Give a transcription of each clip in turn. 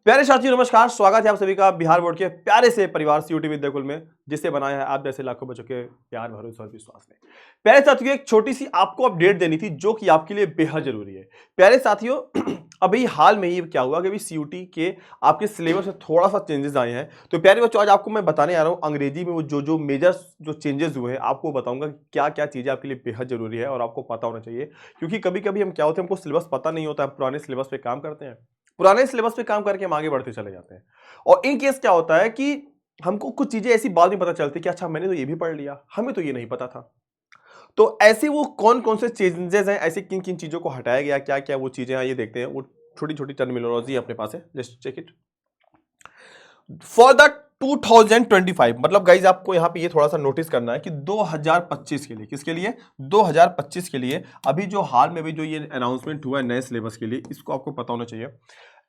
प्यारे साथियों नमस्कार, स्वागत है आप सभी का बिहार बोर्ड के प्यारे से परिवार सीयूटी विद्याकुल में, जिसे बनाया है आप जैसे लाखों बच्चों के प्यार, भरोसे और विश्वास ने। प्यारे साथियों, एक छोटी सी आपको अपडेट देनी थी जो कि आपके लिए बेहद जरूरी है। प्यारे साथियों, अभी हाल में ही क्या हुआ कि अभी सीयूटी के आपके सिलेबस में थोड़ा सा चेंजेस आए हैं। तो प्यारे बच्चों, आज आपको मैं बताने आ रहा हूँ अंग्रेजी में वो जो मेजर जो चेंजेस हुए हैं, आपको बताऊंगा क्या क्या चीजें आपके लिए बेहद जरूरी है और आपको पता होना चाहिए। क्योंकि कभी कभी हम क्या होते हैं, हमको सिलेबस पता नहीं होता, हम पुराने सिलेबस पे काम करते हैं, पुराने सिलेबस पे काम करके हम आगे बढ़ते चले जाते हैं। और इन केस क्या होता है कि हमको कुछ चीजें ऐसी बाद में पता चलती है कि अच्छा मैंने तो ये भी पढ़ लिया, हमें तो ये नहीं पता था। तो ऐसे वो कौन कौन से चेंजेस हैं, ऐसे किन किन चीजों को हटाया गया, क्या क्या वो चीजें हैं, ये देखते हैं। वो छोटी छोटी टर्मिनोलॉजी अपने पास है, just check it for the 2025। मतलब गाइज आपको यहां पे ये थोड़ा सा नोटिस करना है कि 2025 के लिए, किसके लिए, 2025 के लिए अभी जो हाल में भी जो ये अनाउंसमेंट हुआ है नए सिलेबस के लिए, इसको आपको पता होना चाहिए।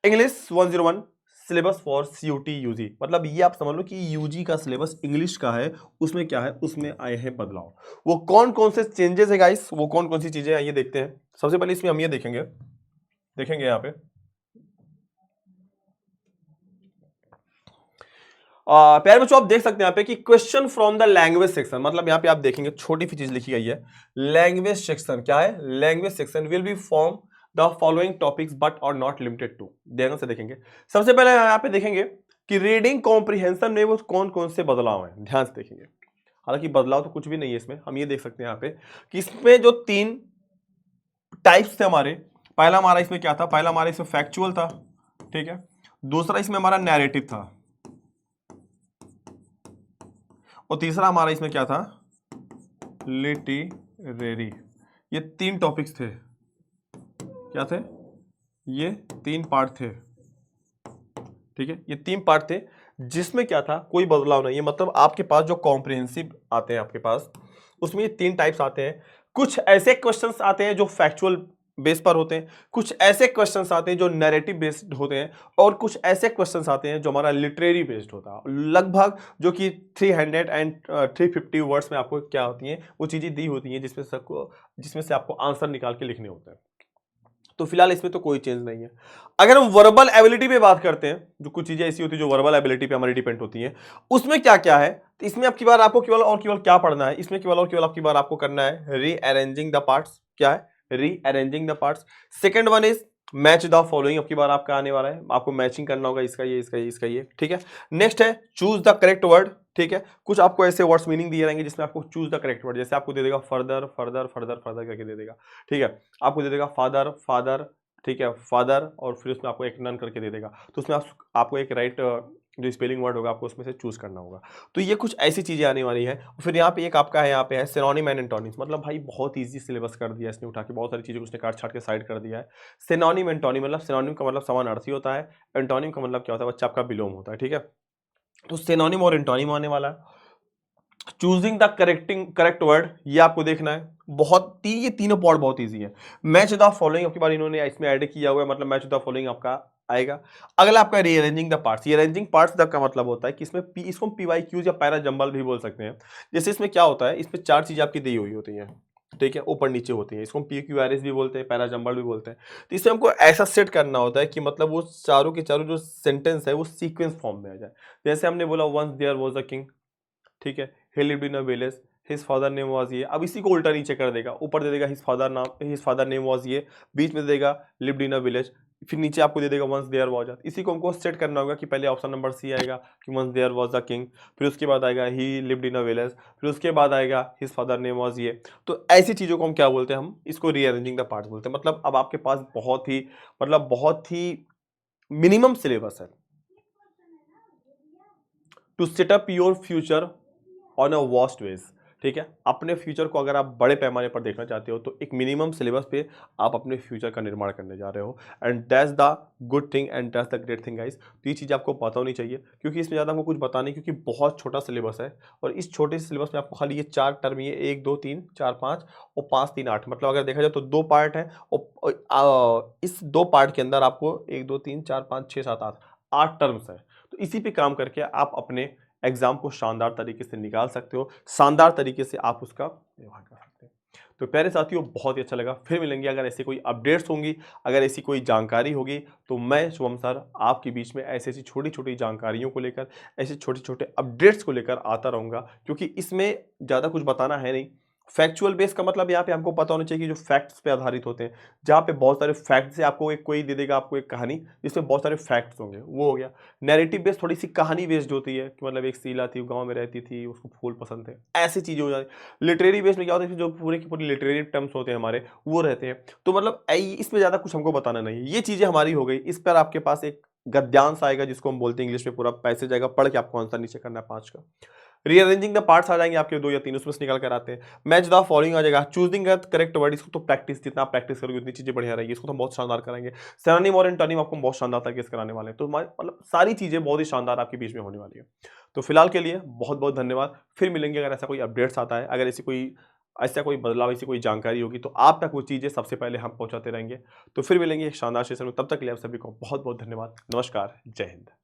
English 101 syllabus for CUET UG, मतलब ये आप समझ लो कि यूजी का सिलेबस इंग्लिश का है, उसमें क्या है, उसमें आए हैं बदलाव। वो कौन कौन से चेंजेस है गाइस, वो कौन कौन सी चीजें हैं, ये देखते हैं। सबसे पहले इसमें हम ये देखेंगे देखेंगे यहाँ पे प्यारे बच्चों, आप देख सकते हैं यहाँ पे कि question from the language section, मतलब यहाँ पे आप देखेंगे छोटी सी चीज लिखी गई है, लैंग्वेज सेक्शन। क्या है, language section will be form the following topics but are not limited to. ध्यान से देखेंगे। सबसे पहले यहाँ पे देखेंगे कि रीडिंग कॉम्प्रिहेंशन में वो कौन कौन से बदलाव हैं, ध्यान से देखेंगे। हालांकि बदलाव तो कुछ भी नहीं है इसमें, हम ये देख सकते हैं यहाँ पे कि इसमें जो तीन टाइप्स थे हमारे, पहला हमारा इसमें क्या था, पहला हमारा इसमें फैक्चुअल था, ठीक है। दूसरा इसमें हमारा नैरेटिव था, और तीसरा हमारा इसमें क्या था, लिटरेरी। ये तीन टॉपिक्स थे, क्या थे, ये तीन पार्ट थे, ठीक है। ये तीन पार्ट थे जिसमें क्या था, कोई बदलाव नहीं है। मतलब आपके पास जो कॉम्प्रिहेंसिव आते हैं आपके पास, उसमें ये तीन टाइप्स आते हैं। कुछ ऐसे क्वेश्चंस आते हैं जो फैक्चुअल बेस पर होते हैं, कुछ ऐसे क्वेश्चंस आते हैं जो नैरेटिव बेस्ड होते हैं, और कुछ ऐसे क्वेश्चंस आते हैं जो हमारा लिटरेरी बेस्ड होता है। लगभग जो कि 300 एंड 350 वर्ड्स में आपको क्या होती हैं, वो चीजें दी होती हैं जिसमें से आपको आंसर निकाल के लिखने होते हैं। तो फिलहाल इसमें तो कोई चेंज नहीं है। अगर हम वर्बल एबिलिटी पे बात करते हैं, जो कुछ चीजें ऐसी होती है जो वर्बल एबिलिटी पे हमारी डिपेंड होती हैं, उसमें क्या क्या है, तो इसमें अब की बार आपको केवल और केवल क्या पढ़ना है, इसमें केवल और केवल आपकी बार आपको करना है रीअरेंजिंग द पार्ट्स। क्या है, rearranging the parts. Second one is match the following, अब की बार आपका आने वाला है, आपको मैचिंग करना होगा, इसका ये इसका ये इसका ये, ठीक है। नेक्स्ट है चूज द करेक्ट वर्ड, ठीक है। कुछ आपको ऐसे वर्ड्स मीनिंग दिए रहेंगे जिसमें आपको चूज द करेक्ट वर्ड, जैसे आपको दे देगा फर्दर फर्दर फर्दर फर्दर करके दे देगा, ठीक है। आपको दे देगा फादर फादर, ठीक है, फादर, और फिर उसमें आपको एक नन करके दे देगा। तो उसमें आपको एक राइट जो स्पेलिंग वर्ड होगा आपको उसमें से चूज करना होगा। तो ये कुछ ऐसी चीजें आने वाली है। फिर यहाँ पे एक आपका है, यहाँ पे है सिनोनिम एंड एंटोनिम्स। मतलब भाई बहुत इजी सिलेबस कर दिया इसने, उठा के बहुत सारी चीजें उसने काट छाट के साइड कर दिया है। सिनोनिम एंटोनिम, मतलब सिनोनिम का मतलब समानार्थी होता है, एंटोनिम का मतलब क्या होता है, बच्चा आपका विलोम होता है, ठीक है। तो सिनोनिम और एंटोनिम आने वाला है। चूजिंग द करेक्ट वर्ड, ये आपको देखना है। ये तीनों पार्ट बहुत इजी है। मैच द फॉलोइंग आपके बार इन्होंने इसमें ऐड किया हुआ है, मतलब मैच द फॉलोइंग आपका आएगा। अगला आपका rearranging the parts. Rearranging parts का मतलब होता है कि इसमें इसको पीवाई क्यूज या पैरा जंबल भी बोल सकते हैं। जैसे इसमें क्या होता है, इसमें चार चीजें आपकी दी हुई होती हैं, ठीक है, ऊपर नीचे होती है। इसको हम पी क्यू आर एस भी बोलते हैं, पैरा जंबल भी बोलते हैं। तो इसमें हमको ऐसा सेट करना होता है कि मतलब वो चारों के चारों जो सेंटेंस है वो सीक्वेंस फॉर्म में आ जाए। जैसे हमने बोला once there was a king, ठीक है, he lived in a village, his father name was ये। अब इसी को उल्टा नीचे कर देगा, ऊपर दे देगा हिज फादर नेम वाज ये, बीच में दे देगा लिव्ड इन अ विलेज, फिर नीचे आपको दे देगा वंस देयर वाज। इसी को हमको सेट करना होगा कि पहले ऑप्शन नंबर सी आएगा कि once there was a king, फिर उसके बाद आएगा ही लिव्ड इन अ विलेज, फिर उसके बाद आएगा हिज फादर नेम वाज ये। तो ऐसी चीजों को हम क्या बोलते हैं, हम इसको रीअरेंजिंग द पार्ट्स बोलते हैं। मतलब अब आपके पास बहुत ही मिनिमम सिलेबस है to set up your future on a vast ways, ठीक है। अपने फ्यूचर को अगर आप बड़े पैमाने पर देखना चाहते हो तो एक मिनिमम सिलेबस पे आप अपने फ्यूचर का निर्माण करने जा रहे हो, and that's the good thing and that's the great thing guys. तो ये चीज़ आपको पता होनी चाहिए, क्योंकि इसमें ज़्यादा आपको कुछ पता नहीं, क्योंकि बहुत छोटा सिलेबस है। और इस छोटे सिलेबस में आपको खाली ये चार टर्म, ये 1 2 3 4 5 और 5 3 8, मतलब अगर देखा जाए तो दो पार्ट है, और इस दो पार्ट के अंदर आपको 1 2 3 4 5 6 7 8 8 टर्म्स है। तो इसी पे काम करके आप अपने एग्जाम को शानदार तरीके से निकाल सकते हो, शानदार तरीके से आप उसका व्यवहार कर सकते हो। तो प्यारे साथियों, बहुत ही अच्छा लगा। फिर मिलेंगे। अगर ऐसी कोई अपडेट्स होंगी, अगर ऐसी कोई जानकारी होगी, तो मैं शुभम सर आपके बीच में ऐसी ऐसी छोटी छोटी जानकारियों को लेकर, ऐसे छोटे छोटे अपडेट्स को लेकर आता रहूंगा, क्योंकि इसमें ज़्यादा कुछ बताना है नहीं। फैक्चुअल बेस का मतलब यहाँ पे हमको पता होना चाहिए कि जो फैक्ट्स पे आधारित होते हैं, जहाँ पे बहुत सारे फैक्ट्स है, आपको एक कोई दे देगा आपको एक कहानी जिसमें बहुत सारे फैक्ट्स होंगे, वो हो गया। नैरेटिव बेस्ड थोड़ी सी कहानी बेस्ड होती है कि मतलब एक शीला थी, गांव में रहती थी, उसको फूल पसंद थे, ऐसी चीजें हो जाती। लिटरेरी बेस्ड में क्या होता है कि जो पूरे की पूरी लिटरेरी टर्म्स होते हैं हमारे, वो रहते हैं। तो मतलब इसमें ज्यादा कुछ हमको बताना नहीं है। ये चीजें हमारी हो गई। इस पर आपके पास एक गद्यांश आएगा, जिसको हम बोलते हैं इंग्लिश में, पूरा पैसेज आएगा, पढ़ के आपको आंसर नीचे करना है 5 का। रीअरेंजिंग द पार्ट्स आ जाएंगे आपके 2 या 3, उसमें से निकाल कर आते हैं। मैच द फॉलोइंग आ जाएगा। चूजिंग द करेक्ट वर्ड, इसको तो प्रैक्टिस, जितना आप प्रैक्टिस करोगे उतनी चीजें बढ़िया रहेगी। इसको तो हम बहुत शानदार कराएंगे। सिनोनिम और एंटोनिम आपको बहुत शानदार तरीके से कराने वाले हैं। तो मतलब सारी चीजें बहुत ही शानदार आपके बीच में होने वाली है। तो फिलहाल के लिए बहुत बहुत धन्यवाद। फिर मिलेंगे। अगर ऐसा कोई अपडेट्स आता है, अगर ऐसा कोई बदलाव, ऐसी कोई जानकारी होगी, तो आप तक वो चीजें सबसे पहले हम पहुंचाते रहेंगे। तो फिर मिलेंगे एक शानदार सेशन में। तब तक के लिए आप सभी को बहुत बहुत धन्यवाद। नमस्कार। जय हिंद।